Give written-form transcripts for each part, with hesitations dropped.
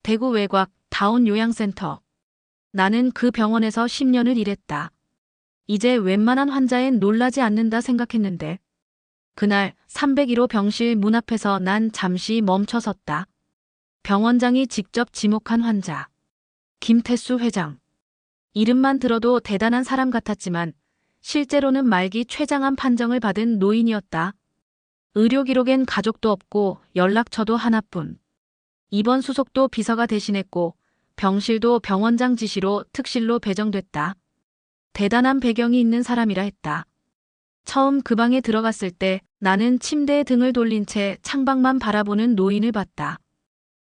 대구 외곽 다운 요양센터. 나는 그 병원에서 10년을 일했다. 이제 웬만한 환자엔 놀라지 않는다 생각했는데 그날 301호 병실 문 앞에서 난 잠시 멈춰섰다. 병원장이 직접 지목한 환자. 김태수 회장. 이름만 들어도 대단한 사람 같았지만 실제로는 말기 췌장암 판정을 받은 노인이었다. 의료 기록엔 가족도 없고 연락처도 하나뿐. 입원 수속도 비서가 대신했고 병실도 병원장 지시로 특실로 배정됐다. 대단한 배경이 있는 사람이라 했다. 처음 그 방에 들어갔을 때 나는 침대에 등을 돌린 채 창밖만 바라보는 노인을 봤다.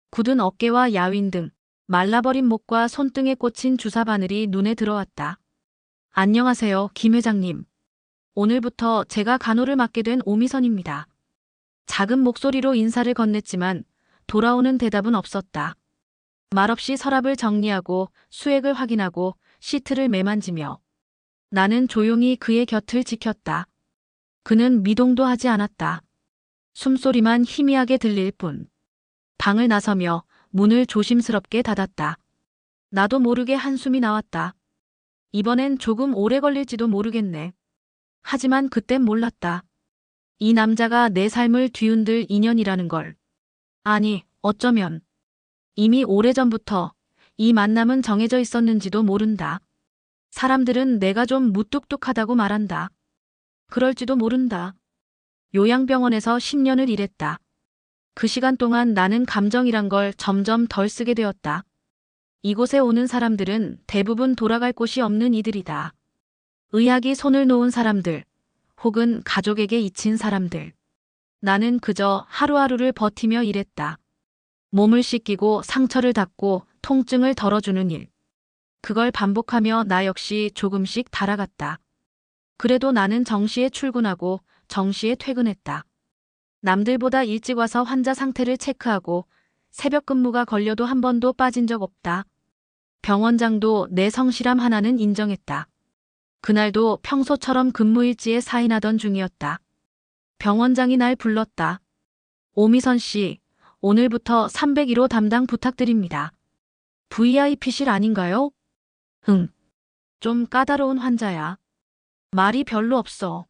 굳은 어깨와 야윈 등 말라버린 목과 손등에 꽂힌 주사 바늘이 눈에 들어왔다. 안녕하세요, 김 회장님. 오늘부터 제가 간호를 맡게 된 오미선입니다. 작은 목소리로 인사를 건넸지만 돌아오는 대답은 없었다. 말없이 서랍을 정리하고 수액을 확인하고 시트를 매만지며 나는 조용히 그의 곁을 지켰다. 그는 미동도 하지 않았다. 숨소리만 희미하게 들릴 뿐. 방을 나서며 문을 조심스럽게 닫았다. 나도 모르게 한숨이 나왔다. 이번엔 조금 오래 걸릴지도 모르겠네. 하지만 그땐 몰랐다. 이 남자가 내 삶을 뒤흔들 인연이라는 걸. 아니, 어쩌면 이미 오래전부터 이 만남은 정해져 있었는지도 모른다. 사람들은 내가 좀 무뚝뚝하다고 말한다. 그럴지도 모른다. 요양병원에서 10년을 일했다. 그 시간 동안 나는 감정이란 걸 점점 덜 쓰게 되었다. 이곳에 오는 사람들은 대부분 돌아갈 곳이 없는 이들이다. 의학이 손을 놓은 사람들, 혹은 가족에게 잊힌 사람들. 나는 그저 하루하루를 버티며 일했다. 몸을 씻기고 상처를 닦고 통증을 덜어주는 일. 그걸 반복하며 나 역시 조금씩 달아갔다. 그래도 나는 정시에 출근하고 정시에 퇴근했다. 남들보다 일찍 와서 환자 상태를 체크하고 새벽 근무가 걸려도 한 번도 빠진 적 없다. 병원장도 내 성실함 하나는 인정했다. 그날도 평소처럼 근무일지에 사인하던 중이었다. 병원장이 날 불렀다. 오미선 씨, 오늘부터 301호 담당 부탁드립니다. VIP실 아닌가요? 응. 좀 까다로운 환자야. 말이 별로 없어.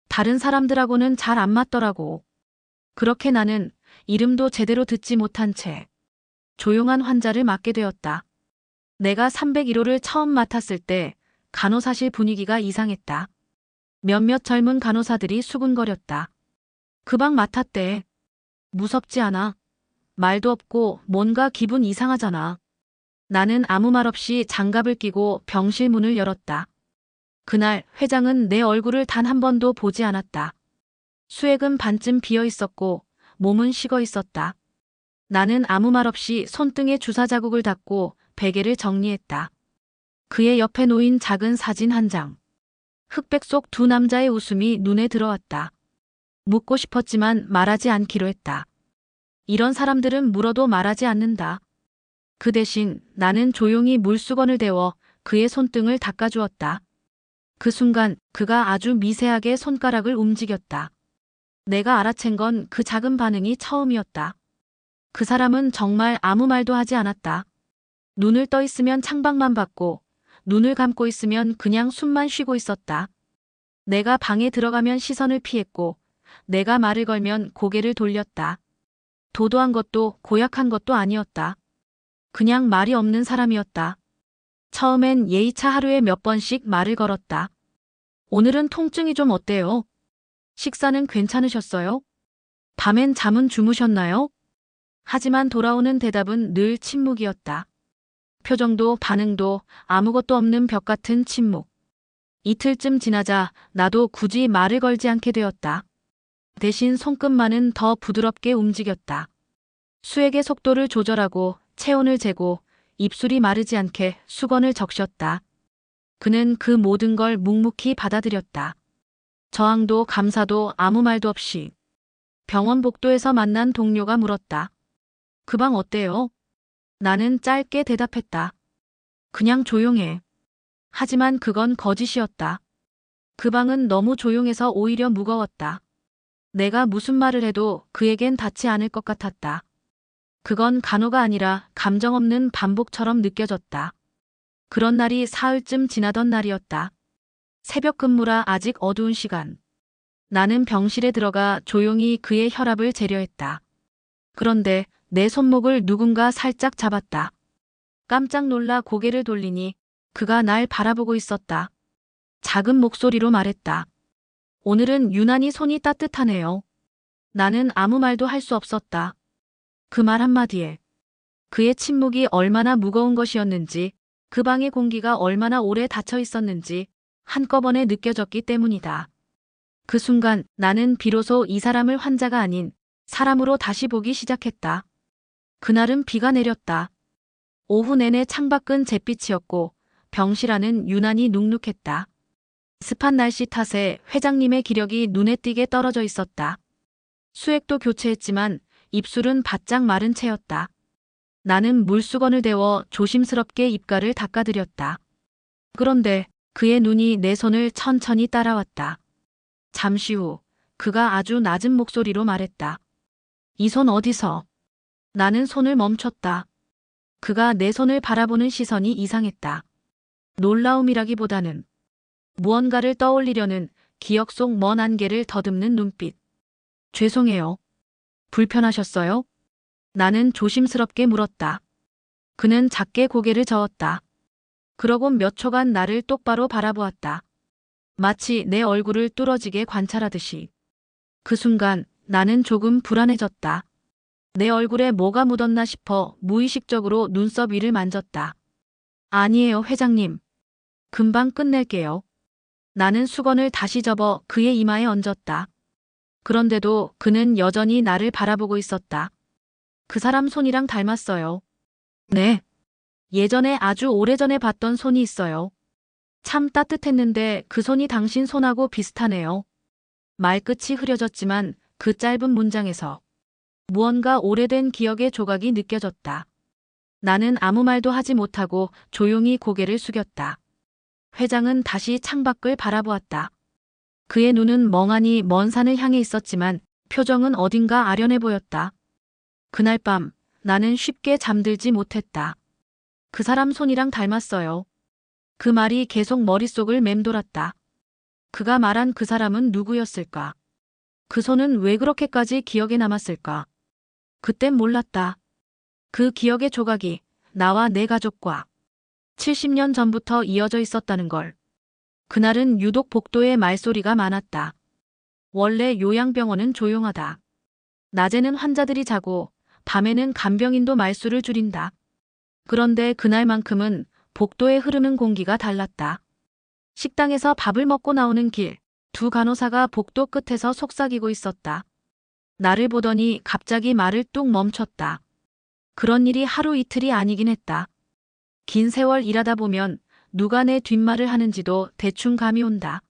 다른 사람들하고는 잘 안 맞더라고. 그렇게 나는 이름도 제대로 듣지 못한 채 조용한 환자를 맡게 되었다. 내가 301호를 처음 맡았을 때 간호사실 분위기가 이상했다. 몇몇 젊은 간호사들이 수군거렸다. 그 방 맡았대. 무섭지 않아? 말도 없고 뭔가 기분 이상하잖아. 나는 아무 말 없이 장갑을 끼고 병실 문을 열었다. 그날 회장은 내 얼굴을 단 한 번도 보지 않았다. 수액은 반쯤 비어 있었고 몸은 식어 있었다. 나는 아무 말 없이 손등에 주사 자국을 닦고 베개를 정리했다. 그의 옆에 놓인 작은 사진 한 장. 흑백 속 두 남자의 웃음이 눈에 들어왔다. 묻고 싶었지만 말하지 않기로 했다. 이런 사람들은 물어도 말하지 않는다. 그 대신 나는 조용히 물수건을 데워 그의 손등을 닦아주었다. 그 순간 그가 아주 미세하게 손가락을 움직였다. 내가 알아챈 건 그 작은 반응이 처음이었다. 그 사람은 정말 아무 말도 하지 않았다. 눈을 떠 있으면 창밖만 봤고 눈을 감고 있으면 그냥 숨만 쉬고 있었다. 내가 방에 들어가면 시선을 피했고 내가 말을 걸면 고개를 돌렸다. 도도한 것도 고약한 것도 아니었다. 그냥 말이 없는 사람이었다. 처음엔 예의차 하루에 몇 번씩 말을 걸었다. 오늘은 통증이 좀 어때요? 식사는 괜찮으셨어요? 밤엔 잠은 주무셨나요? 하지만 돌아오는 대답은 늘 침묵이었다. 표정도 반응도 아무것도 없는 벽 같은 침묵. 이틀쯤 지나자 나도 굳이 말을 걸지 않게 되었다. 대신 손끝만은 더 부드럽게 움직였다. 수액의 속도를 조절하고 체온을 재고 입술이 마르지 않게 수건을 적셨다. 그는 그 모든 걸 묵묵히 받아들였다. 저항도 감사도 아무 말도 없이. 병원 복도에서 만난 동료가 물었다. 그 방 어때요? 나는 짧게 대답했다. 그냥 조용해. 하지만 그건 거짓이었다. 그 방은 너무 조용해서 오히려 무거웠다. 내가 무슨 말을 해도 그에겐 닿지 않을 것 같았다. 그건 간호가 아니라 감정 없는 반복처럼 느껴졌다. 그런 날이 사흘쯤 지나던 날이었다. 새벽 근무라 아직 어두운 시간. 나는 병실에 들어가 조용히 그의 혈압을 재려 했다. 그런데 내 손목을 누군가 살짝 잡았다. 깜짝 놀라 고개를 돌리니 그가 날 바라보고 있었다. 작은 목소리로 말했다. 오늘은 유난히 손이 따뜻하네요. 나는 아무 말도 할 수 없었다. 그 말 한마디에 그의 침묵이 얼마나 무거운 것이었는지, 그 방의 공기가 얼마나 오래 닫혀 있었는지 한꺼번에 느껴졌기 때문이다. 그 순간 나는 비로소 이 사람을 환자가 아닌 사람으로 다시 보기 시작했다. 그날은 비가 내렸다. 오후 내내 창밖은 잿빛이었고 병실 안은 유난히 눅눅했다. 습한 날씨 탓에 회장님의 기력이 눈에 띄게 떨어져 있었다. 수액도 교체했지만 입술은 바짝 마른 채였다. 나는 물수건을 대워 조심스럽게 입가를 닦아드렸다. 그런데 그의 눈이 내 손을 천천히 따라왔다. 잠시 후 그가 아주 낮은 목소리로 말했다. 이 손 어디서? 나는 손을 멈췄다. 그가 내 손을 바라보는 시선이 이상했다. 놀라움이라기보다는 무언가를 떠올리려는 기억 속 먼 안개를 더듬는 눈빛. 죄송해요. 불편하셨어요? 나는 조심스럽게 물었다. 그는 작게 고개를 저었다. 그러고 몇 초간 나를 똑바로 바라보았다. 마치 내 얼굴을 뚫어지게 관찰하듯이. 그 순간 나는 조금 불안해졌다. 내 얼굴에 뭐가 묻었나 싶어 무의식적으로 눈썹 위를 만졌다. 아니에요, 회장님. 금방 끝낼게요. 나는 수건을 다시 접어 그의 이마에 얹었다. 그런데도 그는 여전히 나를 바라보고 있었다. 그 사람 손이랑 닮았어요. 네. 예전에 아주 오래전에 봤던 손이 있어요. 참 따뜻했는데 그 손이 당신 손하고 비슷하네요. 말끝이 흐려졌지만 그 짧은 문장에서 무언가 오래된 기억의 조각이 느껴졌다. 나는 아무 말도 하지 못하고 조용히 고개를 숙였다. 회장은 다시 창밖을 바라보았다. 그의 눈은 멍하니 먼 산을 향해 있었지만 표정은 어딘가 아련해 보였다. 그날 밤 나는 쉽게 잠들지 못했다. 그 사람 손이랑 닮았어요. 그 말이 계속 머릿속을 맴돌았다. 그가 말한 그 사람은 누구였을까? 그 손은 왜 그렇게까지 기억에 남았을까? 그땐 몰랐다. 그 기억의 조각이 나와 내 가족과 70년 전부터 이어져 있었다는 걸. 그날은 유독 복도에 말소리가 많았다. 원래 요양병원은 조용하다. 낮에는 환자들이 자고 밤에는 간병인도 말수를 줄인다. 그런데 그날만큼은 복도에 흐르는 공기가 달랐다. 식당에서 밥을 먹고 나오는 길, 두 간호사가 복도 끝에서 속삭이고 있었다. 나를 보더니 갑자기 말을 뚝 멈췄다. 그런 일이 하루 이틀이 아니긴 했다. 긴 세월 일하다 보면 누가 내 뒷말을 하는지도 대충 감이 온다.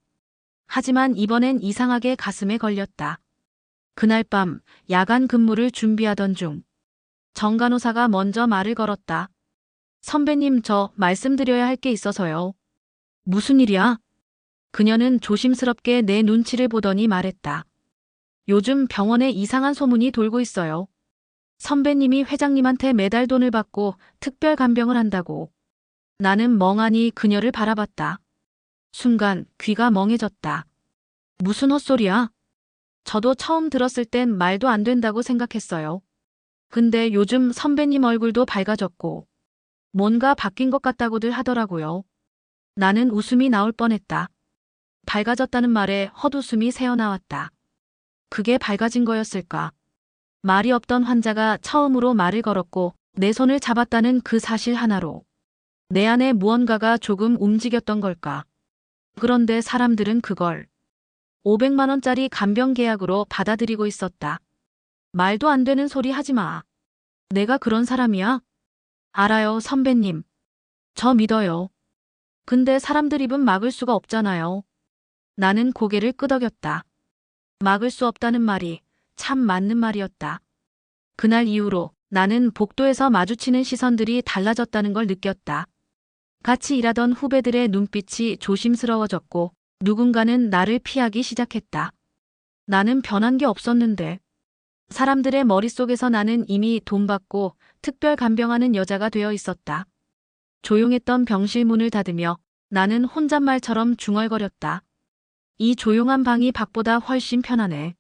하지만 이번엔 이상하게 가슴에 걸렸다. 그날 밤 야간 근무를 준비하던 중 정 간호사가 먼저 말을 걸었다. 선배님, 저 말씀드려야 할 게 있어서요. 무슨 일이야? 그녀는 조심스럽게 내 눈치를 보더니 말했다. 요즘 병원에 이상한 소문이 돌고 있어요. 선배님이 회장님한테 매달 돈을 받고 특별 간병을 한다고. 나는 멍하니 그녀를 바라봤다. 순간 귀가 멍해졌다. 무슨 헛소리야? 저도 처음 들었을 땐 말도 안 된다고 생각했어요. 근데 요즘 선배님 얼굴도 밝아졌고 뭔가 바뀐 것 같다고들 하더라고요. 나는 웃음이 나올 뻔했다. 밝아졌다는 말에 헛웃음이 새어나왔다. 그게 밝아진 거였을까? 말이 없던 환자가 처음으로 말을 걸었고 내 손을 잡았다는 그 사실 하나로 내 안에 무언가가 조금 움직였던 걸까? 그런데 사람들은 그걸 500만 원짜리 간병 계약으로 받아들이고 있었다. 말도 안 되는 소리 하지 마. 내가 그런 사람이야? 알아요, 선배님. 저 믿어요. 근데 사람들 입은 막을 수가 없잖아요. 나는 고개를 끄덕였다. 막을 수 없다는 말이 참 맞는 말이었다. 그날 이후로 나는 복도에서 마주치는 시선들이 달라졌다는 걸 느꼈다. 같이 일하던 후배들의 눈빛이 조심스러워졌고 누군가는 나를 피하기 시작했다. 나는 변한 게 없었는데 사람들의 머릿속에서 나는 이미 돈 받고 특별 간병하는 여자가 되어 있었다. 조용했던 병실 문을 닫으며 나는 혼잣말처럼 중얼거렸다. 이 조용한 방이 밖보다 훨씬 편하네.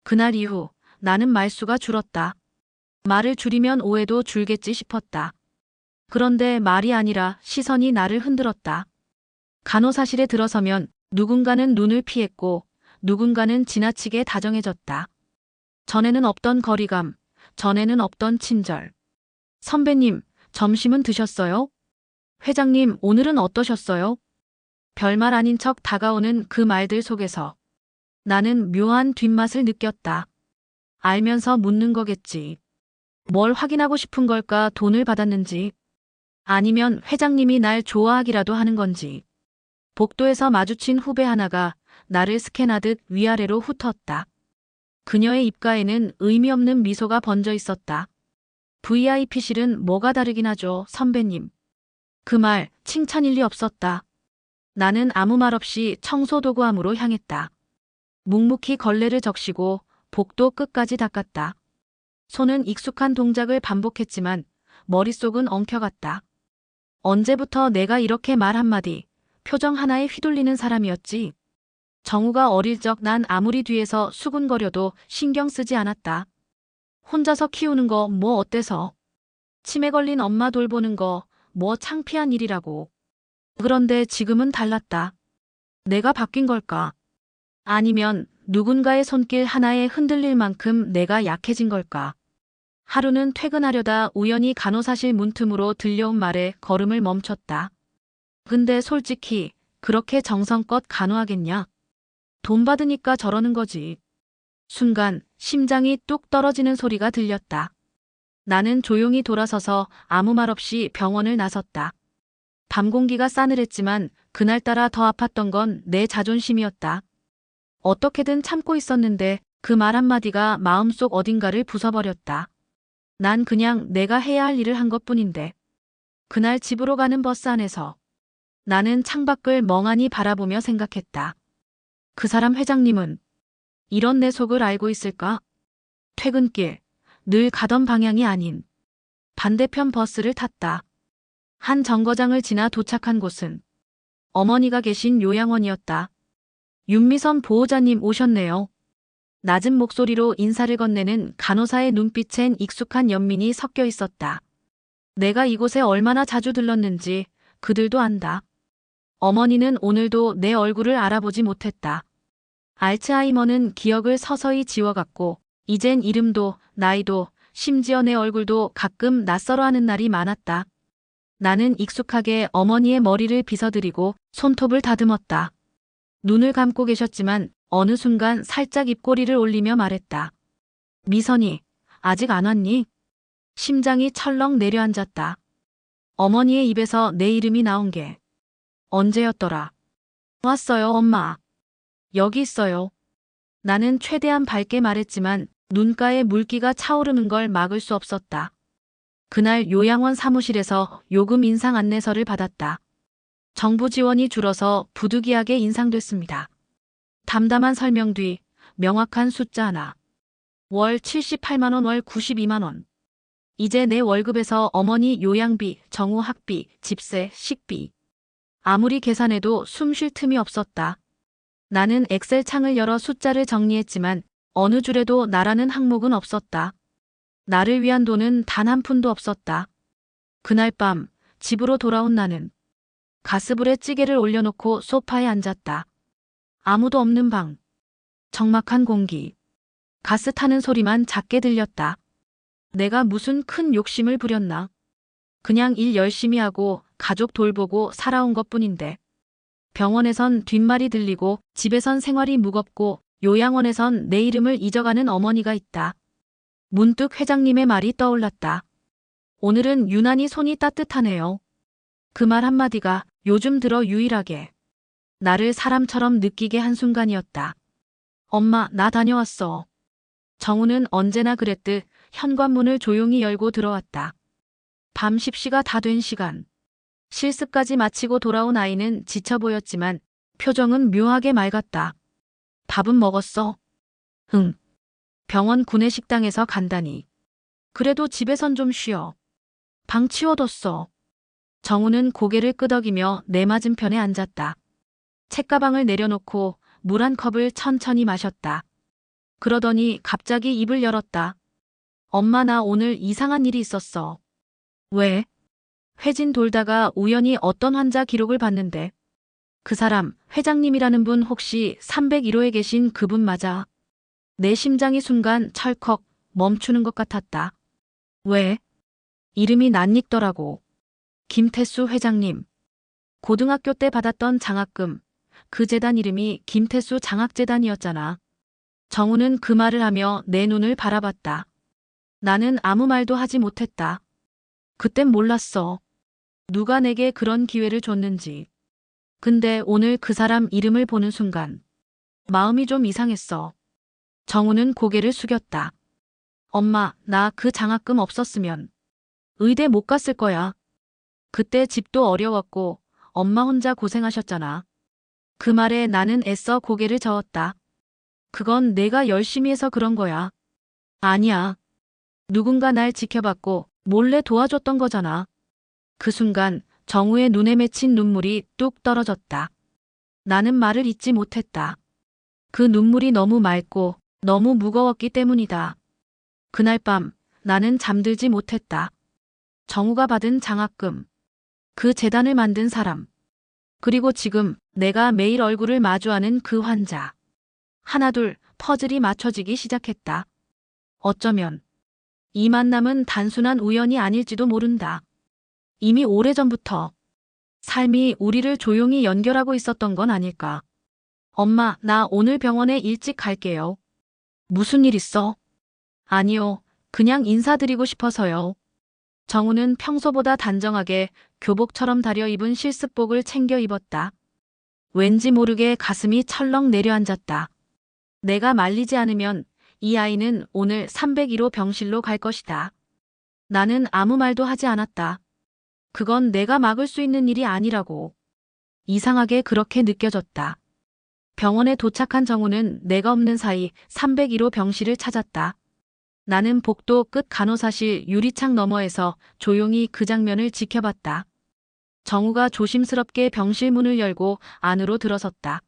그날 이후 나는 말수가 줄었다. 말을 줄이면 오해도 줄겠지 싶었다. 그런데 말이 아니라 시선이 나를 흔들었다. 간호사실에 들어서면 누군가는 눈을 피했고 누군가는 지나치게 다정해졌다. 전에는 없던 거리감, 전에는 없던 친절. 선배님, 점심은 드셨어요? 회장님, 오늘은 어떠셨어요? 별말 아닌 척 다가오는 그 말들 속에서 나는 묘한 뒷맛을 느꼈다. 알면서 묻는 거겠지. 뭘 확인하고 싶은 걸까? 돈을 받았는지. 아니면 회장님이 날 좋아하기라도 하는 건지. 복도에서 마주친 후배 하나가 나를 스캔하듯 위아래로 훑었다. 그녀의 입가에는 의미 없는 미소가 번져 있었다. VIP실은 뭐가 다르긴 하죠, 선배님. 그 말 칭찬일 리 없었다. 나는 아무 말 없이 청소도구함으로 향했다. 묵묵히 걸레를 적시고 복도 끝까지 닦았다. 손은 익숙한 동작을 반복했지만 머릿속은 엉켜갔다. 언제부터 내가 이렇게 말 한마디, 표정 하나에 휘둘리는 사람이었지? 정우가 어릴 적 난 아무리 뒤에서 수군거려도 신경 쓰지 않았다. 혼자서 키우는 거 뭐 어때서? 치매 걸린 엄마 돌보는 거 뭐 창피한 일이라고. 그런데 지금은 달랐다. 내가 바뀐 걸까? 아니면 누군가의 손길 하나에 흔들릴 만큼 내가 약해진 걸까? 하루는 퇴근하려다 우연히 간호사실 문틈으로 들려온 말에 걸음을 멈췄다. 근데 솔직히 그렇게 정성껏 간호하겠냐? 돈 받으니까 저러는 거지. 순간 심장이 뚝 떨어지는 소리가 들렸다. 나는 조용히 돌아서서 아무 말 없이 병원을 나섰다. 밤 공기가 싸늘했지만 그날따라 더 아팠던 건 내 자존심이었다. 어떻게든 참고 있었는데 그 말 한마디가 마음속 어딘가를 부숴버렸다. 난 그냥 내가 해야 할 일을 한 것뿐인데. 그날 집으로 가는 버스 안에서 나는 창밖을 멍하니 바라보며 생각했다. 그 사람 회장님은 이런 내 속을 알고 있을까? 퇴근길, 늘 가던 방향이 아닌 반대편 버스를 탔다. 한 정거장을 지나 도착한 곳은 어머니가 계신 요양원이었다. 윤미선 보호자님 오셨네요. 낮은 목소리로 인사를 건네는 간호사의 눈빛엔 익숙한 연민이 섞여 있었다. 내가 이곳에 얼마나 자주 들렀는지 그들도 안다. 어머니는 오늘도 내 얼굴을 알아보지 못했다. 알츠하이머는 기억을 서서히 지워갔고 이젠 이름도 나이도 심지어 내 얼굴도 가끔 낯설어하는 날이 많았다. 나는 익숙하게 어머니의 머리를 빗어드리고 손톱을 다듬었다. 눈을 감고 계셨지만 어느 순간 살짝 입꼬리를 올리며 말했다. 미선이, 아직 안 왔니? 심장이 철렁 내려앉았다. 어머니의 입에서 내 이름이 나온 게 언제였더라? 왔어요, 엄마. 여기 있어요. 나는 최대한 밝게 말했지만 눈가에 물기가 차오르는 걸 막을 수 없었다. 그날 요양원 사무실에서 요금 인상 안내서를 받았다. 정부 지원이 줄어서 부득이하게 인상됐습니다. 담담한 설명 뒤 명확한 숫자 하나. 월 78만 원, 월 92만 원. 이제 내 월급에서 어머니 요양비, 정우 학비, 집세, 식비. 아무리 계산해도 숨 쉴 틈이 없었다. 나는 엑셀 창을 열어 숫자를 정리했지만 어느 줄에도 나라는 항목은 없었다. 나를 위한 돈은 단 한 푼도 없었다. 그날 밤 집으로 돌아온 나는 가스불에 찌개를 올려놓고 소파에 앉았다. 아무도 없는 방. 적막한 공기. 가스 타는 소리만 작게 들렸다. 내가 무슨 큰 욕심을 부렸나? 그냥 일 열심히 하고 가족 돌보고 살아온 것뿐인데. 병원에선 뒷말이 들리고 집에선 생활이 무겁고 요양원에선 내 이름을 잊어가는 어머니가 있다. 문득 회장님의 말이 떠올랐다. 오늘은 유난히 손이 따뜻하네요. 그 말 한마디가 요즘 들어 유일하게 나를 사람처럼 느끼게 한 순간이었다. 엄마, 나 다녀왔어. 정우는 언제나 그랬듯 현관문을 조용히 열고 들어왔다. 밤 10시가 다 된 시간. 실습까지 마치고 돌아온 아이는 지쳐 보였지만 표정은 묘하게 맑았다. 밥은 먹었어? 응. 병원 구내식당에서 간다니. 그래도 집에선 좀 쉬어. 방 치워뒀어. 정우는 고개를 끄덕이며 내 맞은편에 앉았다. 책가방을 내려놓고 물 한 컵을 천천히 마셨다. 그러더니 갑자기 입을 열었다. 엄마, 나 오늘 이상한 일이 있었어. 왜? 회진 돌다가 우연히 어떤 환자 기록을 봤는데 그 사람 회장님이라는 분 혹시 301호에 계신 그분 맞아? 내 심장이 순간 철컥 멈추는 것 같았다. 왜? 이름이 낯익더라고. 김태수 회장님. 고등학교 때 받았던 장학금. 그 재단 이름이 김태수 장학재단이었잖아. 정우는 그 말을 하며 내 눈을 바라봤다. 나는 아무 말도 하지 못했다. 그땐 몰랐어. 누가 내게 그런 기회를 줬는지. 근데 오늘 그 사람 이름을 보는 순간 마음이 좀 이상했어. 정우는 고개를 숙였다. 엄마, 나 그 장학금 없었으면 의대 못 갔을 거야. 그때 집도 어려웠고 엄마 혼자 고생하셨잖아. 그 말에 나는 애써 고개를 저었다. 그건 내가 열심히 해서 그런 거야. 아니야. 누군가 날 지켜봤고 몰래 도와줬던 거잖아. 그 순간 정우의 눈에 맺힌 눈물이 뚝 떨어졌다. 나는 말을 잇지 못했다. 그 눈물이 너무 맑고 너무 무거웠기 때문이다. 그날 밤 나는 잠들지 못했다. 정우가 받은 장학금, 그 재단을 만든 사람, 그리고 지금 내가 매일 얼굴을 마주하는 그 환자. 하나둘 퍼즐이 맞춰지기 시작했다. 어쩌면 이 만남은 단순한 우연이 아닐지도 모른다. 이미 오래전부터 삶이 우리를 조용히 연결하고 있었던 건 아닐까. 엄마, 나 오늘 병원에 일찍 갈게요. 무슨 일 있어? 아니요, 그냥 인사드리고 싶어서요. 정우는 평소보다 단정하게 교복처럼 다려 입은 실습복을 챙겨 입었다. 왠지 모르게 가슴이 철렁 내려앉았다. 내가 말리지 않으면 이 아이는 오늘 301호 병실로 갈 것이다. 나는 아무 말도 하지 않았다. 그건 내가 막을 수 있는 일이 아니라고. 이상하게 그렇게 느껴졌다. 병원에 도착한 정우는 내가 없는 사이 301호 병실을 찾았다. 나는 복도 끝 간호사실 유리창 너머에서 조용히 그 장면을 지켜봤다. 정우가 조심스럽게 병실 문을 열고 안으로 들어섰다.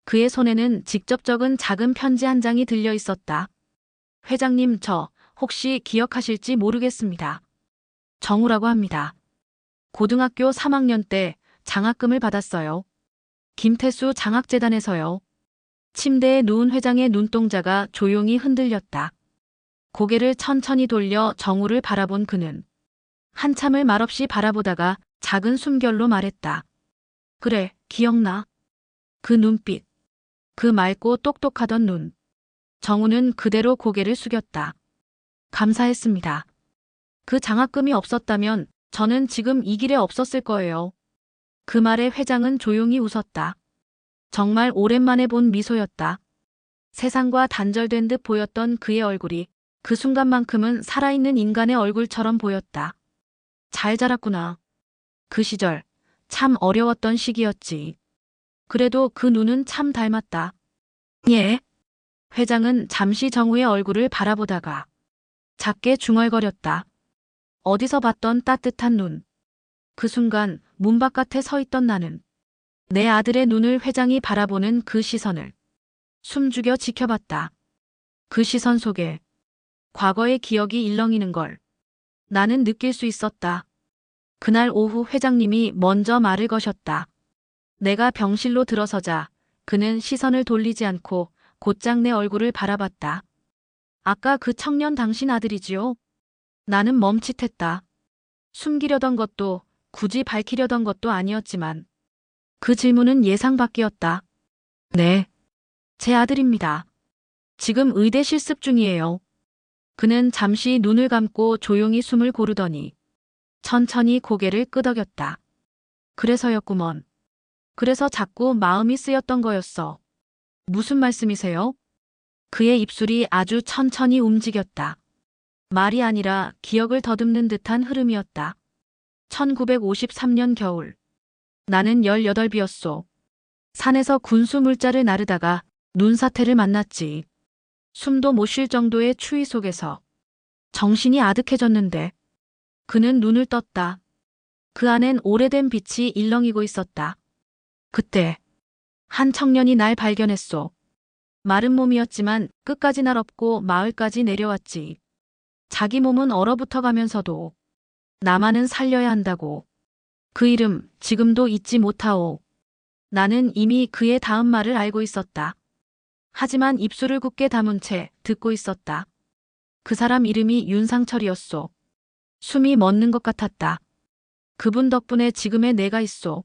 그의 손에는 직접 적은 작은 편지 한 장이 들려 있었다. 회장님, 저 혹시 기억하실지 모르겠습니다. 정우라고 합니다. 고등학교 3학년 때 장학금을 받았어요. 김태수 장학재단에서요. 침대에 누운 회장의 눈동자가 조용히 흔들렸다. 고개를 천천히 돌려 정우를 바라본 그는 한참을 말없이 바라보다가 작은 숨결로 말했다. 그래, 기억나. 그 눈빛. 그 맑고 똑똑하던 눈. 정우는 그대로 고개를 숙였다. 감사했습니다. 그 장학금이 없었다면 저는 지금 이 길에 없었을 거예요. 그 말에 회장은 조용히 웃었다. 정말 오랜만에 본 미소였다. 세상과 단절된 듯 보였던 그의 얼굴이 그 순간만큼은 살아있는 인간의 얼굴처럼 보였다. 잘 자랐구나. 그 시절 참 어려웠던 시기였지. 그래도 그 눈은 참 닮았다. 예. 회장은 잠시 정우의 얼굴을 바라보다가 작게 중얼거렸다. 어디서 봤던 따뜻한 눈. 그 순간 문 바깥에 서 있던 나는 내 아들의 눈을 회장이 바라보는 그 시선을 숨죽여 지켜봤다. 그 시선 속에 과거의 기억이 일렁이는 걸 나는 느낄 수 있었다. 그날 오후 회장님이 먼저 말을 거셨다. 내가 병실로 들어서자 그는 시선을 돌리지 않고 곧장 내 얼굴을 바라봤다. 아까 그 청년 당신 아들이지요? 나는 멈칫했다. 숨기려던 것도 굳이 밝히려던 것도 아니었지만 그 질문은 예상 밖이었다. 네, 제 아들입니다. 지금 의대 실습 중이에요. 그는 잠시 눈을 감고 조용히 숨을 고르더니 천천히 고개를 끄덕였다. 그래서였구먼. 그래서 자꾸 마음이 쓰였던 거였어. 무슨 말씀이세요? 그의 입술이 아주 천천히 움직였다. 말이 아니라 기억을 더듬는 듯한 흐름이었다. 1953년 겨울. 나는 18이었소. 산에서 군수 물자를 나르다가 눈사태를 만났지. 숨도 못 쉴 정도의 추위 속에서 정신이 아득해졌는데 그는 눈을 떴다. 그 안엔 오래된 빛이 일렁이고 있었다. 그때 한 청년이 날 발견했소. 마른 몸이었지만 끝까지 날 업고 마을까지 내려왔지. 자기 몸은 얼어붙어 가면서도 나만은 살려야 한다고. 그 이름 지금도 잊지 못하오. 나는 이미 그의 다음 말을 알고 있었다. 하지만 입술을 굳게 다문 채 듣고 있었다. 그 사람 이름이 윤상철이었소. 숨이 멎는 것 같았다. 그분 덕분에 지금의 내가 있소.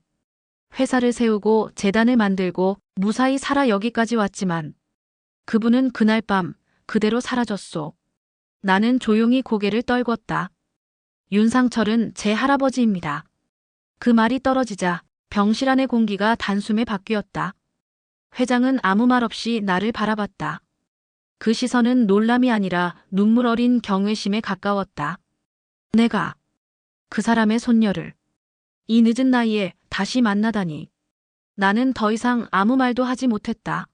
회사를 세우고 재단을 만들고 무사히 살아 여기까지 왔지만 그분은 그날 밤 그대로 사라졌소. 나는 조용히 고개를 떨궜다. 윤상철은 제 할아버지입니다. 그 말이 떨어지자 병실 안의 공기가 단숨에 바뀌었다. 회장은 아무 말 없이 나를 바라봤다. 그 시선은 놀람이 아니라 눈물 어린 경외심에 가까웠다. 내가 그 사람의 손녀를 이 늦은 나이에 다시 만나다니. 나는 더 이상 아무 말도 하지 못했다.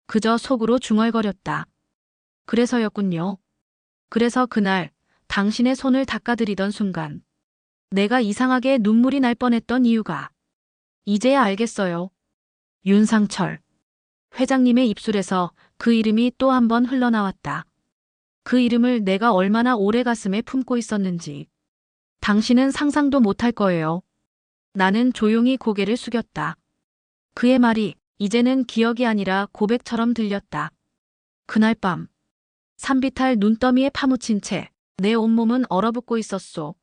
그저 속으로 중얼거렸다. 그래서였군요. 그래서 그날 당신의 손을 닦아드리던 순간 내가 이상하게 눈물이 날 뻔했던 이유가 이제야 알겠어요. 윤상철. 회장님의 입술에서 그 이름이 또 한 번 흘러나왔다. 그 이름을 내가 얼마나 오래 가슴에 품고 있었는지 당신은 상상도 못할 거예요. 나는 조용히 고개를 숙였다. 그의 말이 이제는 기억이 아니라 고백처럼 들렸다. 그날 밤 산비탈 눈더미에 파묻힌 채 내 온몸은 얼어붙고 있었소.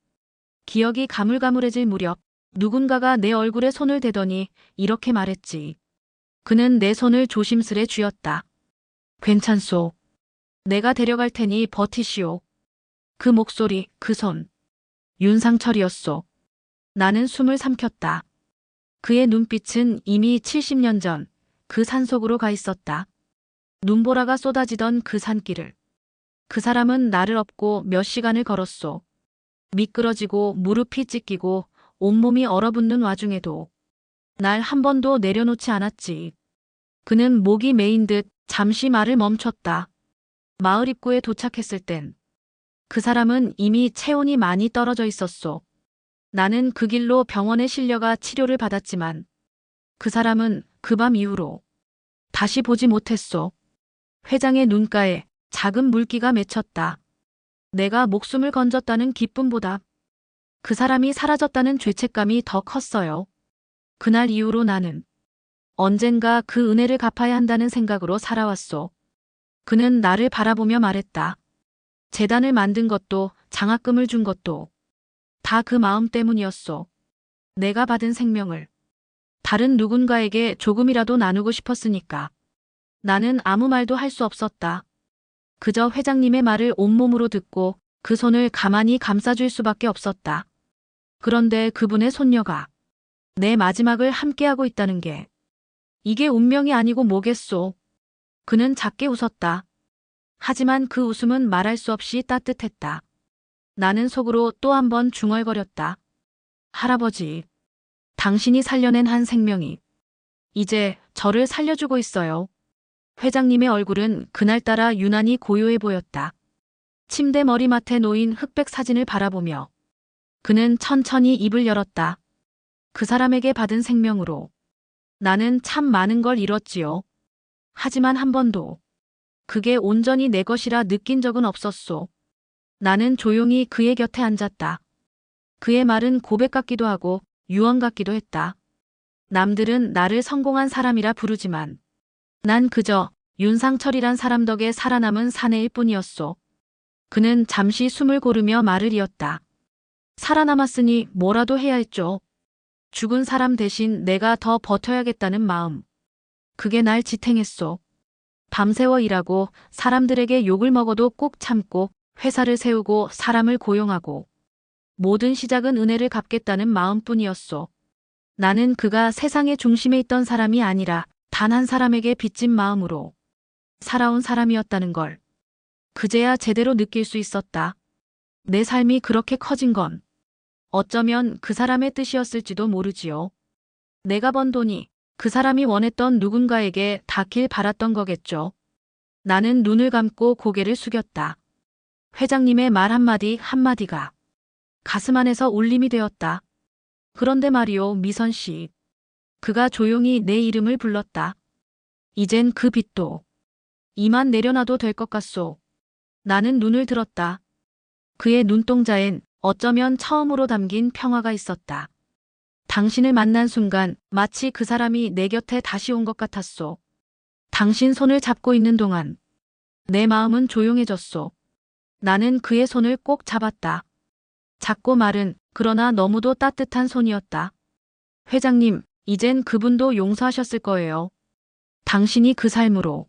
기억이 가물가물해질 무렵 누군가가 내 얼굴에 손을 대더니 이렇게 말했지. 그는 내 손을 조심스레 쥐었다. 괜찮소. 내가 데려갈 테니 버티시오. 그 목소리, 그 손. 윤상철이었소. 나는 숨을 삼켰다. 그의 눈빛은 이미 70년 전 그 산속으로 가 있었다. 눈보라가 쏟아지던 그 산길을. 그 사람은 나를 업고 몇 시간을 걸었소. 미끄러지고 무릎이 찢기고 온몸이 얼어붙는 와중에도 날 한 번도 내려놓지 않았지. 그는 목이 메인 듯 잠시 말을 멈췄다. 마을 입구에 도착했을 땐 그 사람은 이미 체온이 많이 떨어져 있었소. 나는 그 길로 병원에 실려가 치료를 받았지만 그 사람은 그 밤 이후로 다시 보지 못했소. 회장의 눈가에 작은 물기가 맺혔다. 내가 목숨을 건졌다는 기쁨보다 그 사람이 사라졌다는 죄책감이 더 컸어요. 그날 이후로 나는 언젠가 그 은혜를 갚아야 한다는 생각으로 살아왔소. 그는 나를 바라보며 말했다. 재단을 만든 것도 장학금을 준 것도 다 그 마음 때문이었소. 내가 받은 생명을 다른 누군가에게 조금이라도 나누고 싶었으니까. 나는 아무 말도 할 수 없었다. 그저 회장님의 말을 온몸으로 듣고 그 손을 가만히 감싸줄 수밖에 없었다. 그런데 그분의 손녀가 내 마지막을 함께하고 있다는 게 이게 운명이 아니고 뭐겠소. 그는 작게 웃었다. 하지만 그 웃음은 말할 수 없이 따뜻했다. 나는 속으로 또 한 번 중얼거렸다. 할아버지, 당신이 살려낸 한 생명이 이제 저를 살려주고 있어요. 회장님의 얼굴은 그날따라 유난히 고요해 보였다. 침대 머리맡에 놓인 흑백 사진을 바라보며 그는 천천히 입을 열었다. 그 사람에게 받은 생명으로 나는 참 많은 걸 잃었지요. 하지만 한 번도 그게 온전히 내 것이라 느낀 적은 없었소. 나는 조용히 그의 곁에 앉았다. 그의 말은 고백 같기도 하고 유언 같기도 했다. 남들은 나를 성공한 사람이라 부르지만 난 그저 윤상철이란 사람 덕에 살아남은 사내일 뿐이었소. 그는 잠시 숨을 고르며 말을 이었다. 살아남았으니 뭐라도 해야 했죠. 죽은 사람 대신 내가 더 버텨야겠다는 마음. 그게 날 지탱했소. 밤새워 일하고 사람들에게 욕을 먹어도 꼭 참고 회사를 세우고 사람을 고용하고 모든 시작은 은혜를 갚겠다는 마음뿐이었소. 나는 그가 세상의 중심에 있던 사람이 아니라 단 한 사람에게 빚진 마음으로 살아온 사람이었다는 걸 그제야 제대로 느낄 수 있었다. 내 삶이 그렇게 커진 건 어쩌면 그 사람의 뜻이었을지도 모르지요. 내가 번 돈이 그 사람이 원했던 누군가에게 닿길 바랐던 거겠죠. 나는 눈을 감고 고개를 숙였다. 회장님의 말 한마디 한마디가 가슴 안에서 울림이 되었다. 그런데 말이오, 미선 씨. 그가 조용히 내 이름을 불렀다. 이젠 그 빚도 이만 내려놔도 될 것 같소. 나는 눈을 들었다. 그의 눈동자엔 어쩌면 처음으로 담긴 평화가 있었다. 당신을 만난 순간 마치 그 사람이 내 곁에 다시 온 것 같았소. 당신 손을 잡고 있는 동안 내 마음은 조용해졌소. 나는 그의 손을 꼭 잡았다. 작고 마른 그러나 너무도 따뜻한 손이었다. 회장님, 이젠 그분도 용서하셨을 거예요. 당신이 그 삶으로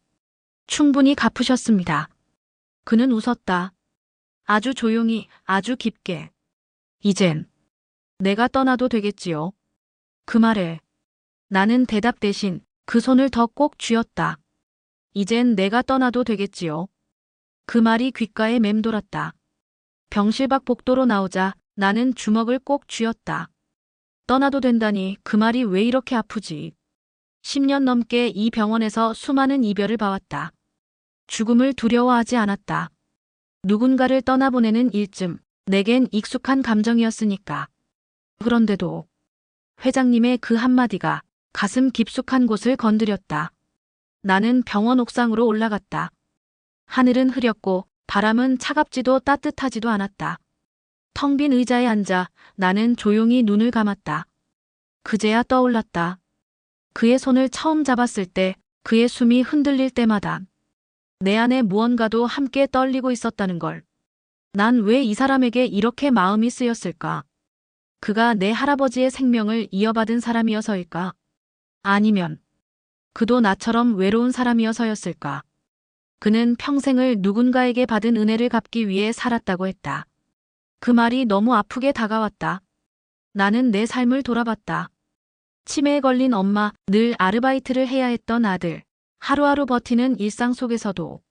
충분히 갚으셨습니다. 그는 웃었다. 아주 조용히, 아주 깊게. 이젠 내가 떠나도 되겠지요. 그 말에 나는 대답 대신 그 손을 더 꼭 쥐었다. 이젠 내가 떠나도 되겠지요. 그 말이 귓가에 맴돌았다. 병실 밖 복도로 나오자 나는 주먹을 꼭 쥐었다. 떠나도 된다니 그 말이 왜 이렇게 아프지. 10년 넘게 이 병원에서 수많은 이별을 봐왔다. 죽음을 두려워하지 않았다. 누군가를 떠나보내는 일쯤 내겐 익숙한 감정이었으니까. 그런데도 회장님의 그 한마디가 가슴 깊숙한 곳을 건드렸다. 나는 병원 옥상으로 올라갔다. 하늘은 흐렸고 바람은 차갑지도 따뜻하지도 않았다. 텅 빈 의자에 앉아 나는 조용히 눈을 감았다. 그제야 떠올랐다. 그의 손을 처음 잡았을 때, 그의 숨이 흔들릴 때마다 내 안에 무언가도 함께 떨리고 있었다는 걸. 난 왜 이 사람에게 이렇게 마음이 쓰였을까? 그가 내 할아버지의 생명을 이어받은 사람이어서일까? 아니면 그도 나처럼 외로운 사람이어서였을까? 그는 평생을 누군가에게 받은 은혜를 갚기 위해 살았다고 했다. 그 말이 너무 아프게 다가왔다. 나는 내 삶을 돌아봤다. 치매에 걸린 엄마, 늘 아르바이트를 해야 했던 아들, 하루하루 버티는 일상 속에서도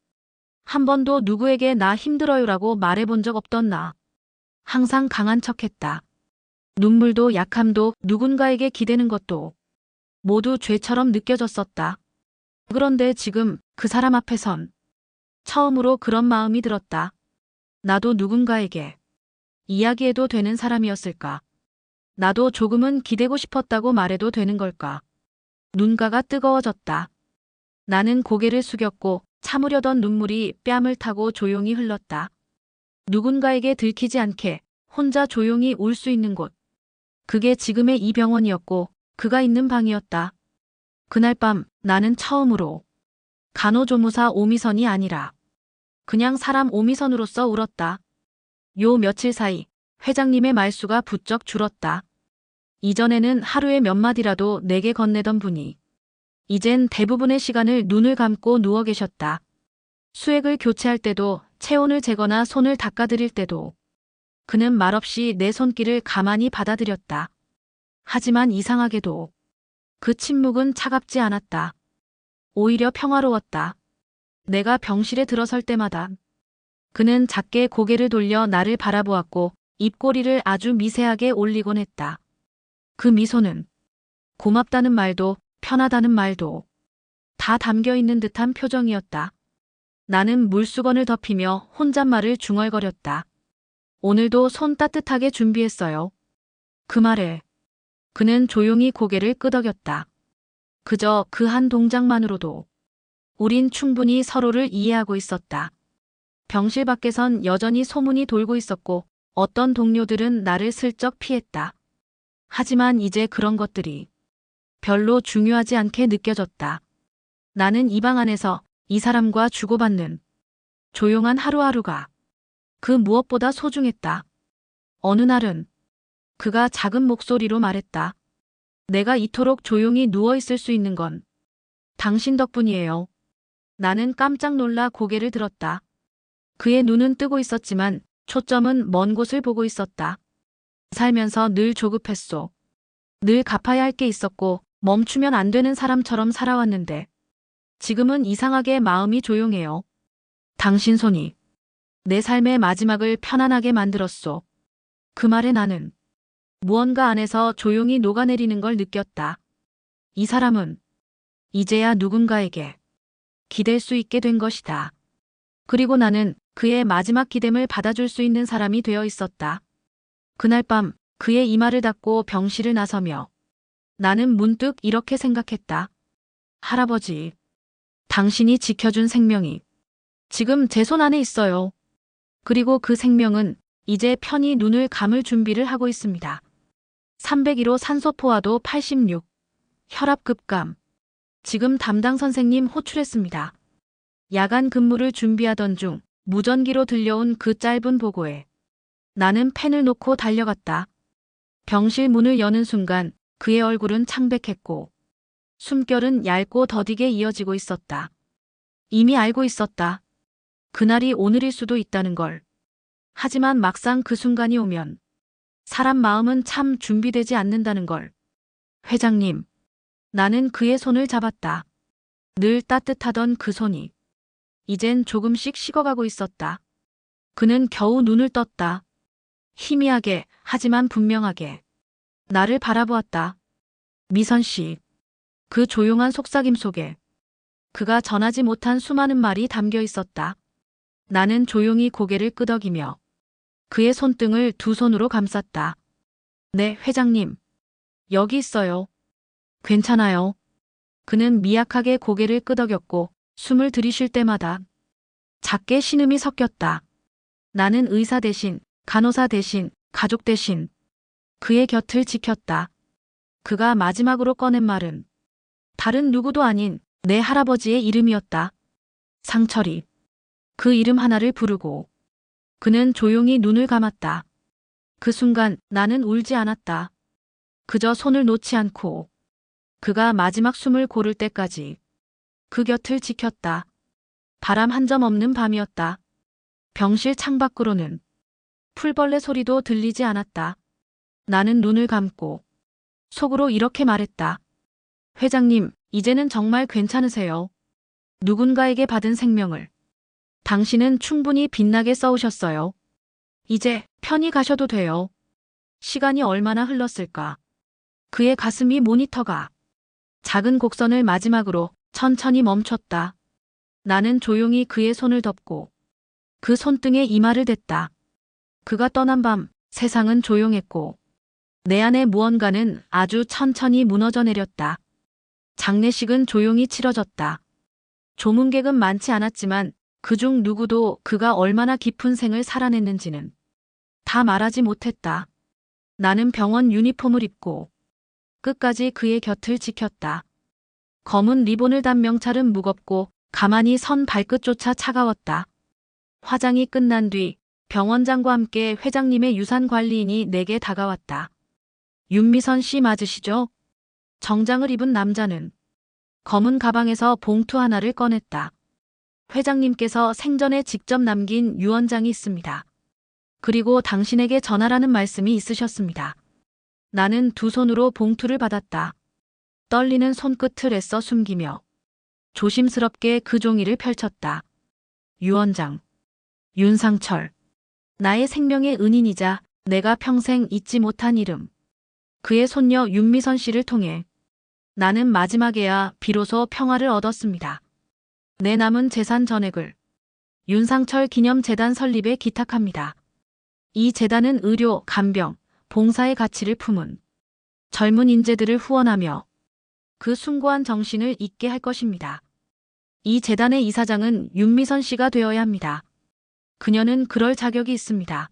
한 번도 누구에게 나 힘들어요라고 말해본 적 없던 나. 항상 강한 척했다. 눈물도 약함도 누군가에게 기대는 것도 모두 죄처럼 느껴졌었다. 그런데 지금 그 사람 앞에선 처음으로 그런 마음이 들었다. 나도 누군가에게 이야기해도 되는 사람이었을까? 나도 조금은 기대고 싶었다고 말해도 되는 걸까? 눈가가 뜨거워졌다. 나는 고개를 숙였고 참으려던 눈물이 뺨을 타고 조용히 흘렀다. 누군가에게 들키지 않게 혼자 조용히 울 수 있는 곳. 그게 지금의 이 병원이었고 그가 있는 방이었다. 그날 밤 나는 처음으로 간호조무사 오미선이 아니라 그냥 사람 오미선으로서 울었다. 요 며칠 사이 회장님의 말수가 부쩍 줄었다. 이전에는 하루에 몇 마디라도 내게 건네던 분이 이젠 대부분의 시간을 눈을 감고 누워 계셨다. 수액을 교체할 때도, 체온을 재거나 손을 닦아드릴 때도 그는 말없이 내 손길을 가만히 받아들였다. 하지만 이상하게도 그 침묵은 차갑지 않았다. 오히려 평화로웠다. 내가 병실에 들어설 때마다 그는 작게 고개를 돌려 나를 바라보았고 입꼬리를 아주 미세하게 올리곤 했다. 그 미소는 고맙다는 말도 편하다는 말도 다 담겨있는 듯한 표정이었다. 나는 물수건을 덮이며 혼잣말을 중얼거렸다. 오늘도 손 따뜻하게 준비했어요. 그 말에 그는 조용히 고개를 끄덕였다. 그저 그 한 동작만으로도 우린 충분히 서로를 이해하고 있었다. 병실 밖에선 여전히 소문이 돌고 있었고 어떤 동료들은 나를 슬쩍 피했다. 하지만 이제 그런 것들이 별로 중요하지 않게 느껴졌다. 나는 이 방 안에서 이 사람과 주고받는 조용한 하루하루가 그 무엇보다 소중했다. 어느 날은 그가 작은 목소리로 말했다. 내가 이토록 조용히 누워있을 수 있는 건 당신 덕분이에요. 나는 깜짝 놀라 고개를 들었다. 그의 눈은 뜨고 있었지만 초점은 먼 곳을 보고 있었다. 살면서 늘 조급했소. 늘 갚아야 할 게 있었고 멈추면 안 되는 사람처럼 살아왔는데 지금은 이상하게 마음이 조용해요. 당신 손이 내 삶의 마지막을 편안하게 만들었소. 그 말에 나는 무언가 안에서 조용히 녹아내리는 걸 느꼈다. 이 사람은 이제야 누군가에게 기댈 수 있게 된 것이다. 그리고 나는 그의 마지막 기댐을 받아줄 수 있는 사람이 되어 있었다. 그날 밤 그의 이마를 닫고 병실을 나서며 나는 문득 이렇게 생각했다. 할아버지, 당신이 지켜준 생명이 지금 제 손 안에 있어요. 그리고 그 생명은 이제 편히 눈을 감을 준비를 하고 있습니다. 301호 산소 포화도 86. 혈압 급감. 지금 담당 선생님 호출했습니다. 야간 근무를 준비하던 중 무전기로 들려온 그 짧은 보고에 나는 펜을 놓고 달려갔다. 병실 문을 여는 순간 그의 얼굴은 창백했고 숨결은 얇고 더디게 이어지고 있었다. 이미 알고 있었다. 그날이 오늘일 수도 있다는 걸. 하지만 막상 그 순간이 오면 사람 마음은 참 준비되지 않는다는 걸. 회장님, 나는 그의 손을 잡았다. 늘 따뜻하던 그 손이 이젠 조금씩 식어가고 있었다. 그는 겨우 눈을 떴다. 희미하게 하지만 분명하게 나를 바라보았다. 미선 씨. 그 조용한 속삭임 속에 그가 전하지 못한 수많은 말이 담겨 있었다. 나는 조용히 고개를 끄덕이며 그의 손등을 두 손으로 감쌌다. 네, 회장님. 여기 있어요. 괜찮아요. 그는 미약하게 고개를 끄덕였고 숨을 들이쉴 때마다 작게 신음이 섞였다. 나는 의사 대신, 간호사 대신, 가족 대신 그의 곁을 지켰다. 그가 마지막으로 꺼낸 말은 다른 누구도 아닌 내 할아버지의 이름이었다. 상철이. 그 이름 하나를 부르고 그는 조용히 눈을 감았다. 그 순간 나는 울지 않았다. 그저 손을 놓지 않고 그가 마지막 숨을 고를 때까지 그 곁을 지켰다. 바람 한 점 없는 밤이었다. 병실 창밖으로는 풀벌레 소리도 들리지 않았다. 나는 눈을 감고 속으로 이렇게 말했다. 회장님, 이제는 정말 괜찮으세요. 누군가에게 받은 생명을 당신은 충분히 빛나게 써오셨어요. 이제 편히 가셔도 돼요. 시간이 얼마나 흘렀을까. 그의 가슴이 모니터가 작은 곡선을 마지막으로 천천히 멈췄다. 나는 조용히 그의 손을 덮고 그 손등에 이마를 댔다. 그가 떠난 밤 세상은 조용했고 내 안의 무언가는 아주 천천히 무너져 내렸다. 장례식은 조용히 치러졌다. 조문객은 많지 않았지만 그중 누구도 그가 얼마나 깊은 생을 살아냈는지는 다 말하지 못했다. 나는 병원 유니폼을 입고 끝까지 그의 곁을 지켰다. 검은 리본을 단 명찰은 무겁고 가만히 선 발끝조차 차가웠다. 화장이 끝난 뒤 병원장과 함께 회장님의 유산관리인이 내게 다가왔다. 윤미선 씨 맞으시죠? 정장을 입은 남자는 검은 가방에서 봉투 하나를 꺼냈다. 회장님께서 생전에 직접 남긴 유언장이 있습니다. 그리고 당신에게 전하라는 말씀이 있으셨습니다. 나는 두 손으로 봉투를 받았다. 떨리는 손끝을 애써 숨기며 조심스럽게 그 종이를 펼쳤다. 유언장. 윤상철. 나의 생명의 은인이자 내가 평생 잊지 못한 이름. 그의 손녀 윤미선 씨를 통해 나는 마지막에야 비로소 평화를 얻었습니다. 내 남은 재산 전액을 윤상철 기념재단 설립에 기탁합니다. 이 재단은 의료, 간병, 봉사의 가치를 품은 젊은 인재들을 후원하며 그 숭고한 정신을 잊게 할 것입니다. 이 재단의 이사장은 윤미선 씨가 되어야 합니다. 그녀는 그럴 자격이 있습니다.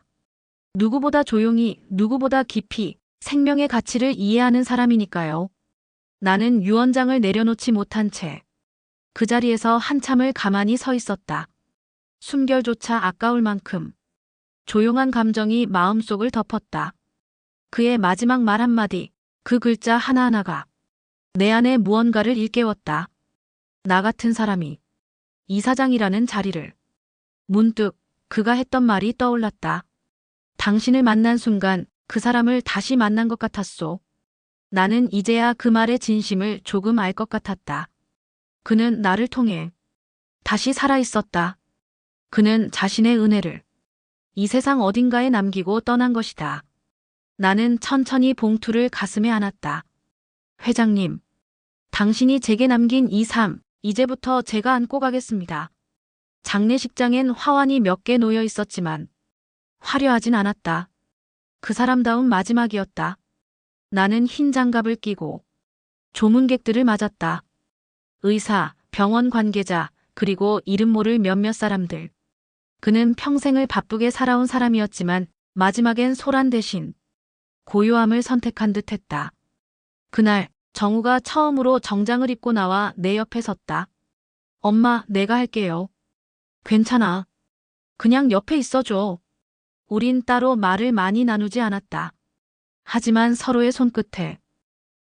누구보다 조용히, 누구보다 깊이 생명의 가치를 이해하는 사람이니까요. 나는 유언장을 내려놓지 못한 채 그 자리에서 한참을 가만히 서 있었다. 숨결조차 아까울 만큼 조용한 감정이 마음속을 덮었다. 그의 마지막 말 한마디, 그 글자 하나하나가 내 안에 무언가를 일깨웠다. 나 같은 사람이 이사장이라는 자리를. 문득 그가 했던 말이 떠올랐다. 당신을 만난 순간 그 사람을 다시 만난 것 같았소. 나는 이제야 그 말의 진심을 조금 알 것 같았다. 그는 나를 통해 다시 살아있었다. 그는 자신의 은혜를 이 세상 어딘가에 남기고 떠난 것이다. 나는 천천히 봉투를 가슴에 안았다. 회장님, 당신이 제게 남긴 이 삶, 이제부터 제가 안고 가겠습니다. 장례식장엔 화환이 몇 개 놓여 있었지만 화려하진 않았다. 그 사람다운 마지막이었다. 나는 흰 장갑을 끼고 조문객들을 맞았다. 의사, 병원 관계자, 그리고 이름 모를 몇몇 사람들. 그는 평생을 바쁘게 살아온 사람이었지만 마지막엔 소란 대신 고요함을 선택한 듯했다. 그날 정우가 처음으로 정장을 입고 나와 내 옆에 섰다. 엄마, 내가 할게요. 괜찮아. 그냥 옆에 있어줘. 우린 따로 말을 많이 나누지 않았다. 하지만 서로의 손끝에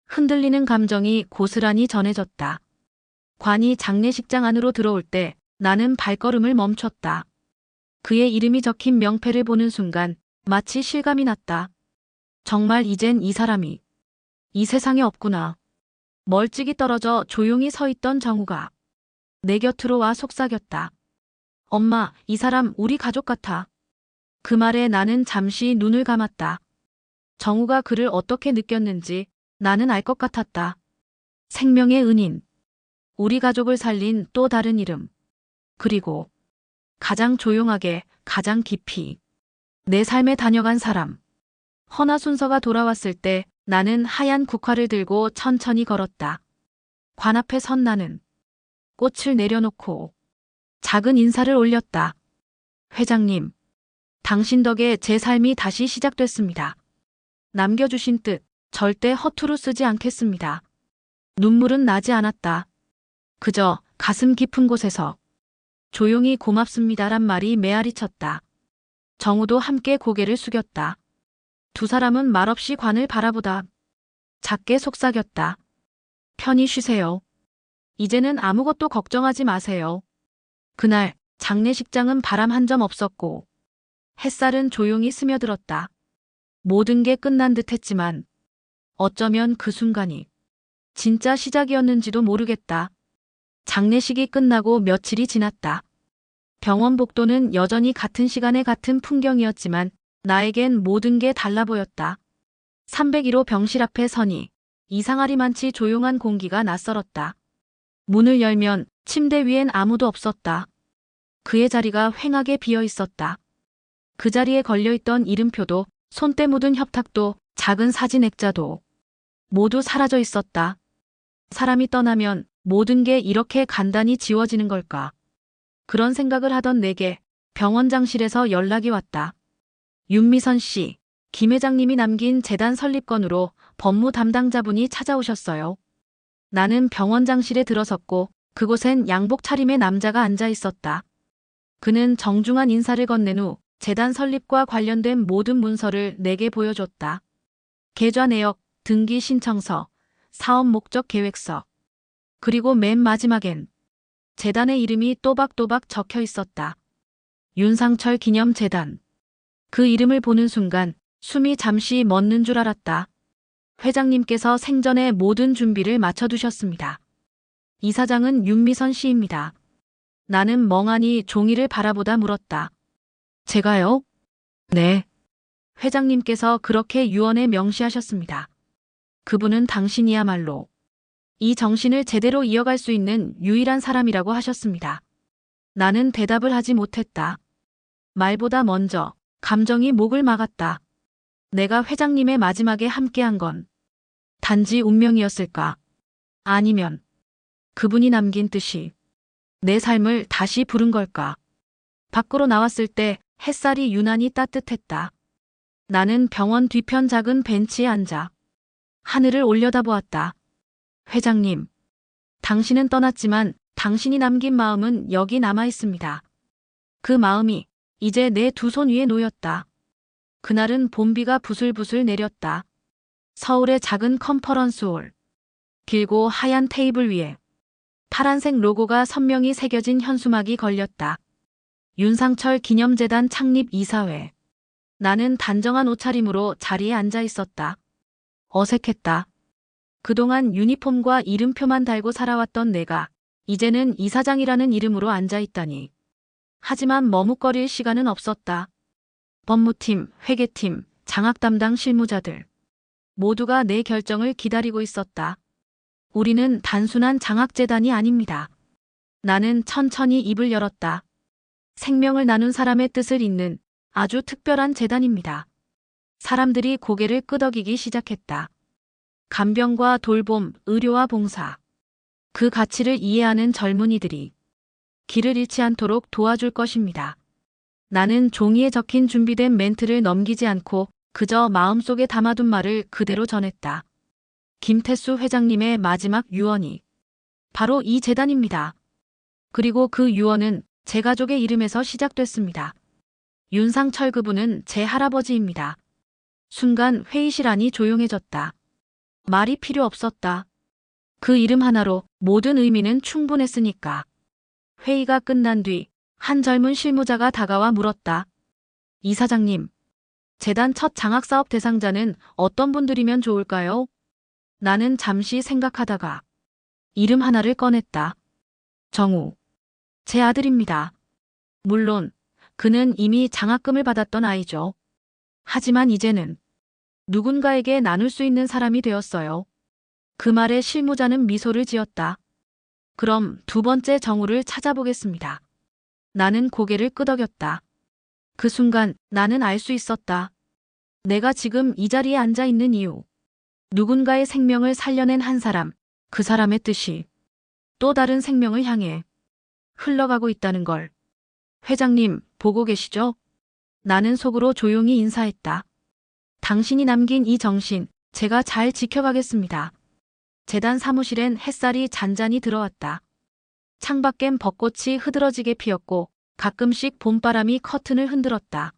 흔들리는 감정이 고스란히 전해졌다. 관이 장례식장 안으로 들어올 때 나는 발걸음을 멈췄다. 그의 이름이 적힌 명패를 보는 순간 마치 실감이 났다. 정말 이젠 이 사람이 이 세상에 없구나. 멀찍이 떨어져 조용히 서 있던 정우가 내 곁으로 와 속삭였다. 엄마, 이 사람 우리 가족 같아. 그 말에 나는 잠시 눈을 감았다. 정우가 그를 어떻게 느꼈는지 나는 알 것 같았다. 생명의 은인. 우리 가족을 살린 또 다른 이름. 그리고 가장 조용하게, 가장 깊이 내 삶에 다녀간 사람. 헌화 순서가 돌아왔을 때 나는 하얀 국화를 들고 천천히 걸었다. 관 앞에 선 나는 꽃을 내려놓고 작은 인사를 올렸다. 회장님, 당신 덕에 제 삶이 다시 시작됐습니다. 남겨주신 뜻 절대 허투루 쓰지 않겠습니다. 눈물은 나지 않았다. 그저 가슴 깊은 곳에서 조용히 고맙습니다란 말이 메아리 쳤다. 정우도 함께 고개를 숙였다. 두 사람은 말없이 관을 바라보다 작게 속삭였다. 편히 쉬세요. 이제는 아무것도 걱정하지 마세요. 그날 장례식장은 바람 한 점 없었고 햇살은 조용히 스며들었다. 모든 게 끝난 듯 했지만 어쩌면 그 순간이 진짜 시작이었는지도 모르겠다. 장례식이 끝나고 며칠이 지났다. 병원 복도는 여전히 같은 시간에 같은 풍경이었지만 나에겐 모든 게 달라 보였다. 301호 병실 앞에 서니 이상하리만치 조용한 공기가 낯설었다. 문을 열면 침대 위엔 아무도 없었다. 그의 자리가 휑하게 비어 있었다. 그 자리에 걸려있던 이름표도 손때 묻은 협탁도 작은 사진 액자도 모두 사라져 있었다. 사람이 떠나면 모든 게 이렇게 간단히 지워지는 걸까? 그런 생각을 하던 내게 병원장실에서 연락이 왔다. 윤미선 씨, 김 회장님이 남긴 재단 설립건으로 법무 담당자분이 찾아오셨어요. 나는 병원장실에 들어섰고 그곳엔 양복 차림의 남자가 앉아 있었다. 그는 정중한 인사를 건넨 후 재단 설립과 관련된 모든 문서를 내게 보여줬다. 계좌 내역, 등기 신청서, 사업 목적 계획서. 그리고 맨 마지막엔 재단의 이름이 또박또박 적혀 있었다. 윤상철 기념재단. 그 이름을 보는 순간 숨이 잠시 멎는 줄 알았다. 회장님께서 생전에 모든 준비를 마쳐두셨습니다. 이사장은 윤미선 씨입니다. 나는 멍하니 종이를 바라보다 물었다. 제가요? 네. 회장님께서 그렇게 유언에 명시하셨습니다. 그분은 당신이야말로 이 정신을 제대로 이어갈 수 있는 유일한 사람이라고 하셨습니다. 나는 대답을 하지 못했다. 말보다 먼저 감정이 목을 막았다. 내가 회장님의 마지막에 함께한 건 단지 운명이었을까? 아니면 그분이 남긴 뜻이 내 삶을 다시 부른 걸까? 밖으로 나왔을 때 햇살이 유난히 따뜻했다. 나는 병원 뒤편 작은 벤치에 앉아 하늘을 올려다보았다. 회장님, 당신은 떠났지만 당신이 남긴 마음은 여기 남아 있습니다. 그 마음이 이제 내 두 손 위에 놓였다. 그날은 봄비가 부슬부슬 내렸다. 서울의 작은 컨퍼런스홀. 길고 하얀 테이블 위에 파란색 로고가 선명히 새겨진 현수막이 걸렸다. 윤상철 기념재단 창립 이사회. 나는 단정한 옷차림으로 자리에 앉아 있었다. 어색했다. 그동안 유니폼과 이름표만 달고 살아왔던 내가 이제는 이사장이라는 이름으로 앉아 있다니. 하지만 머뭇거릴 시간은 없었다. 법무팀, 회계팀, 장학 담당 실무자들. 모두가 내 결정을 기다리고 있었다. 우리는 단순한 장학재단이 아닙니다. 나는 천천히 입을 열었다. 생명을 나눈 사람의 뜻을 잇는 아주 특별한 재단입니다. 사람들이 고개를 끄덕이기 시작했다. 간병과 돌봄, 의료와 봉사. 그 가치를 이해하는 젊은이들이 길을 잃지 않도록 도와줄 것입니다. 나는 종이에 적힌 준비된 멘트를 넘기지 않고 그저 마음속에 담아둔 말을 그대로 전했다. 김태수 회장님의 마지막 유언이 바로 이 재단입니다. 그리고 그 유언은 제 가족의 이름에서 시작됐습니다. 윤상철 그분은 제 할아버지입니다. 순간 회의실 안이 조용해졌다. 말이 필요 없었다. 그 이름 하나로 모든 의미는 충분했으니까. 회의가 끝난 뒤 한 젊은 실무자가 다가와 물었다. 이사장님, 재단 첫 장학사업 대상자는 어떤 분들이면 좋을까요? 나는 잠시 생각하다가 이름 하나를 꺼냈다. 정우. 제 아들입니다. 물론 그는 이미 장학금을 받았던 아이죠. 하지만 이제는 누군가에게 나눌 수 있는 사람이 되었어요. 그 말에 실무자는 미소를 지었다. 그럼 두 번째 정우를 찾아보겠습니다. 나는 고개를 끄덕였다. 그 순간 나는 알 수 있었다. 내가 지금 이 자리에 앉아 있는 이유. 누군가의 생명을 살려낸 한 사람, 그 사람의 뜻이 또 다른 생명을 향해 흘러가고 있다는 걸. 회장님, 보고 계시죠? 나는 속으로 조용히 인사했다. 당신이 남긴 이 정신, 제가 잘 지켜가겠습니다. 재단 사무실엔 햇살이 잔잔히 들어왔다. 창밖엔 벚꽃이 흐드러지게 피었고 가끔씩 봄바람이 커튼을 흔들었다.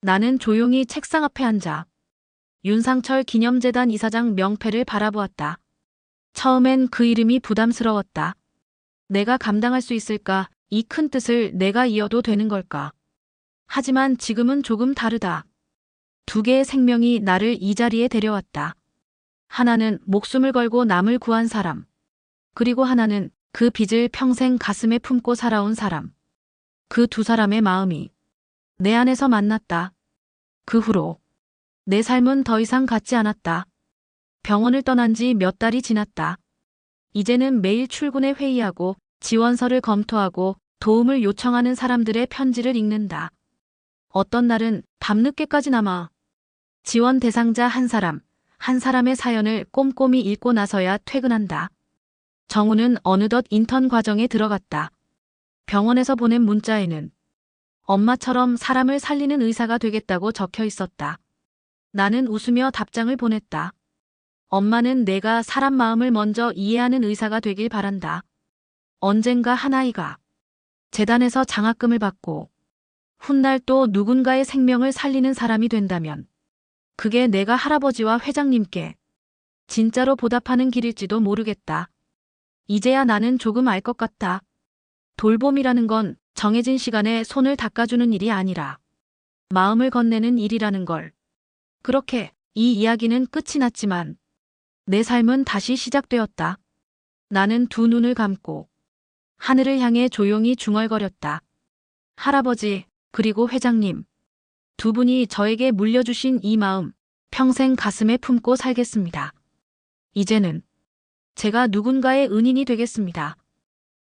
나는 조용히 책상 앞에 앉아 윤상철 기념재단 이사장 명패를 바라보았다. 처음엔 그 이름이 부담스러웠다. 내가 감당할 수 있을까? 이 큰 뜻을 내가 이어도 되는 걸까? 하지만 지금은 조금 다르다. 두 개의 생명이 나를 이 자리에 데려왔다. 하나는 목숨을 걸고 남을 구한 사람. 그리고 하나는 그 빚을 평생 가슴에 품고 살아온 사람. 그 두 사람의 마음이 내 안에서 만났다. 그 후로 내 삶은 더 이상 같지 않았다. 병원을 떠난 지 몇 달이 지났다. 이제는 매일 출근해 회의하고 지원서를 검토하고 도움을 요청하는 사람들의 편지를 읽는다. 어떤 날은 밤늦게까지 남아 지원 대상자 한 사람의 사연을 꼼꼼히 읽고 나서야 퇴근한다. 정우는 어느덧 인턴 과정에 들어갔다. 병원에서 보낸 문자에는 엄마처럼 사람을 살리는 의사가 되겠다고 적혀 있었다. 나는 웃으며 답장을 보냈다. 엄마는 내가 사람 마음을 먼저 이해하는 의사가 되길 바란다. 언젠가 한 아이가 재단에서 장학금을 받고 훗날 또 누군가의 생명을 살리는 사람이 된다면 그게 내가 할아버지와 회장님께 진짜로 보답하는 길일지도 모르겠다. 이제야 나는 조금 알 것 같다. 돌봄이라는 건 정해진 시간에 손을 닦아주는 일이 아니라 마음을 건네는 일이라는 걸. 그렇게 이 이야기는 끝이 났지만 내 삶은 다시 시작되었다. 나는 두 눈을 감고 하늘을 향해 조용히 중얼거렸다. 할아버지, 그리고 회장님. 두 분이 저에게 물려주신 이 마음 평생 가슴에 품고 살겠습니다. 이제는 제가 누군가의 은인이 되겠습니다.